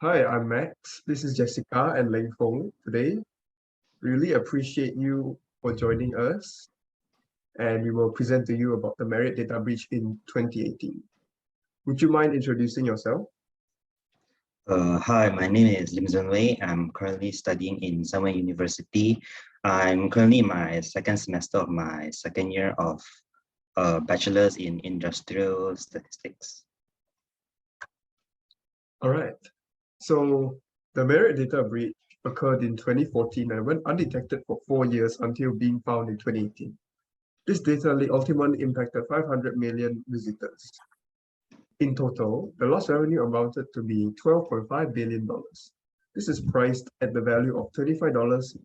Hi, I'm Max. This is Jessica and Leng Fong today. Really appreciate you for joining us, and we will present to you about the Marriott data breach in 2018. Would you mind introducing yourself? Hi, my name is Lim Zhen Wei. I'm currently studying in Sunway University. I'm currently in my second semester of my second year of bachelor's in industrial statistics. All right. So the Marriott data breach occurred in 2014 and went undetected for 4 years until being found in 2018. This data leak ultimately impacted 500 million visitors. In total, the lost revenue amounted to be $12.5 billion. This is priced at the value of $35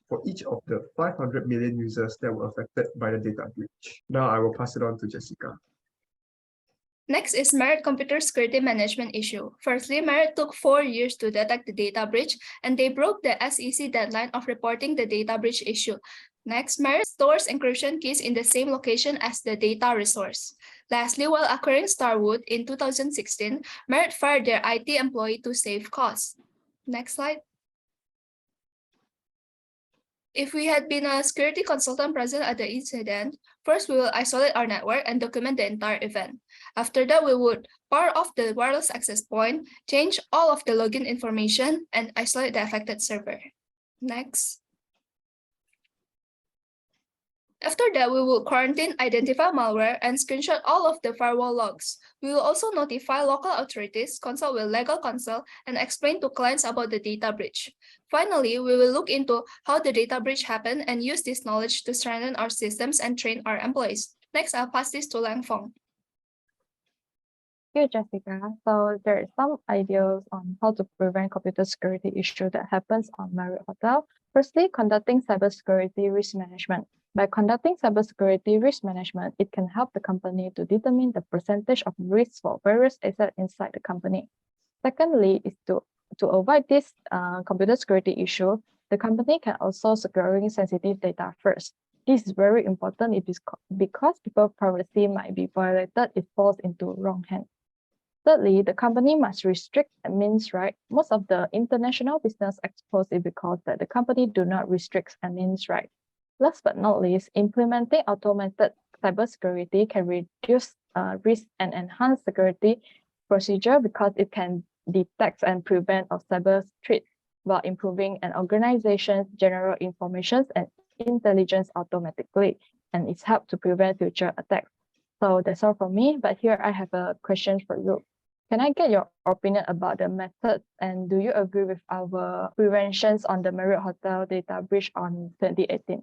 for each of the 500 million users that were affected by the data breach. Now I will pass it on to Jessica. Next is Marriott Computer Security Management issue. Firstly, Marriott took 4 years to detect the data breach, and they broke the SEC deadline of reporting the data breach issue. Next, Marriott stores encryption keys in the same location as the data resource. Lastly, while acquiring Starwood in 2016, Marriott fired their IT employee to save costs. Next slide. If we had been a security consultant present at the incident, first we will isolate our network and document the entire event. After that, we would power off the wireless access point, change all of the login information, and isolate the affected server. Next. After that, we will quarantine, identify malware, and screenshot all of the firewall logs. We will also notify local authorities, consult with legal counsel, and explain to clients about the data breach. Finally, we will look into how the data breach happened and use this knowledge to strengthen our systems and train our employees. Next, I'll pass this to Lang Fong. Thank you, Jessica. So there are some ideas on how to prevent computer security issue that happens on Marriott Hotel. Firstly, conducting cybersecurity risk management. By conducting cybersecurity risk management, it can help the company to determine the percentage of risk for various assets inside the company. Secondly, is to avoid this computer security issue, the company can also securing sensitive data first. This is very important because people's privacy might be violated if falls into wrong hands. Thirdly, the company must restrict admin's right. Most of the international business exposed it because that the company do not restrict admin's right. Last but not least, implementing automated cybersecurity can reduce risk and enhance security procedure because it can detect and prevent of cyber threats while improving an organization's general information and intelligence automatically, and it's helped to prevent future attacks. So that's all from me, but here I have a question for you. Can I get your opinion about the method, and do you agree with our preventions on the Marriott Hotel data breach on 2018?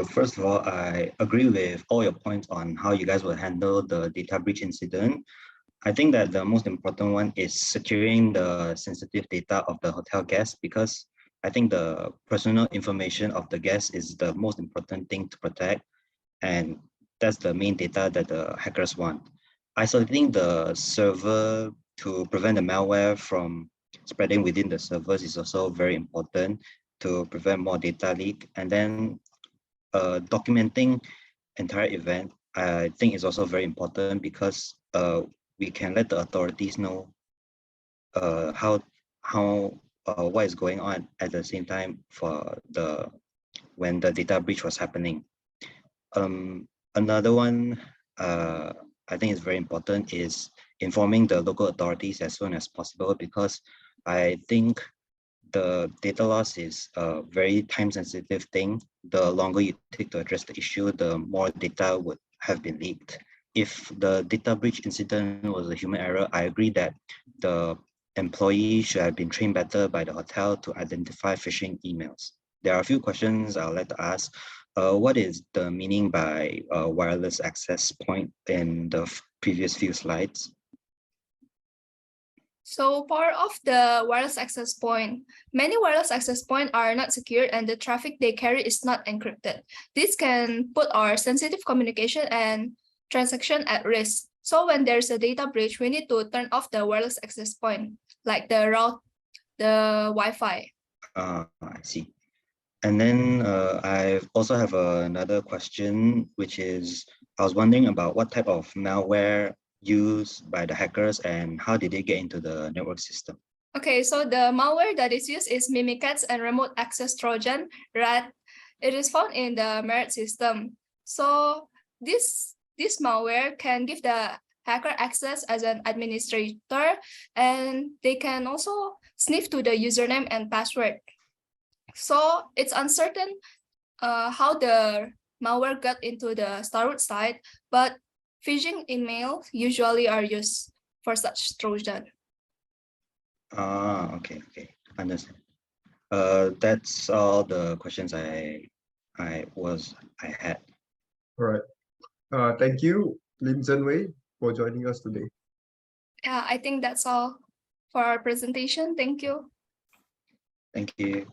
First of all, I agree with all your points on how you guys will handle the data breach incident. I think that the most important one is securing the sensitive data of the hotel guests, because I think the personal information of the guests is the most important thing to protect, and that's the main data that the hackers want. Isolating the server to prevent the malware from spreading within the servers is also very important to prevent more data leak. And then documenting entire event, I think is also very important because we can let the authorities know what is going on at the same time for when the data breach was happening. Another one I think is very important is informing the local authorities as soon as possible, because I think the data loss is a very time-sensitive thing. The longer you take to address the issue, the more data would have been leaked. If the data breach incident was a human error, I agree that the employee should have been trained better by the hotel to identify phishing emails. There are a few questions I would like to ask. What is the meaning by wireless access point in the previous few slides? So part of the wireless access point, many wireless access points are not secured and the traffic they carry is not encrypted. This can put our sensitive communication and transaction at risk. So when there's a data breach, we need to turn off the wireless access point, like the route, the Wi-Fi. I see. And then I also have another question, which is, I was wondering about what type of malware used by the hackers, and how did they get into the network system? Okay, so the malware that is used is Mimikatz and Remote Access Trojan, RAT. It is found in the Marriott system. So this malware can give the hacker access as an administrator, and they can also sniff to the username and password. So it's uncertain how the malware got into the Starwood site, but phishing emails usually are used for such Trojan. Okay, understand. That's all the questions I had. All right. Thank you, Lim Zhenwei, for joining us today. Yeah, I think that's all for our presentation. Thank you. Thank you.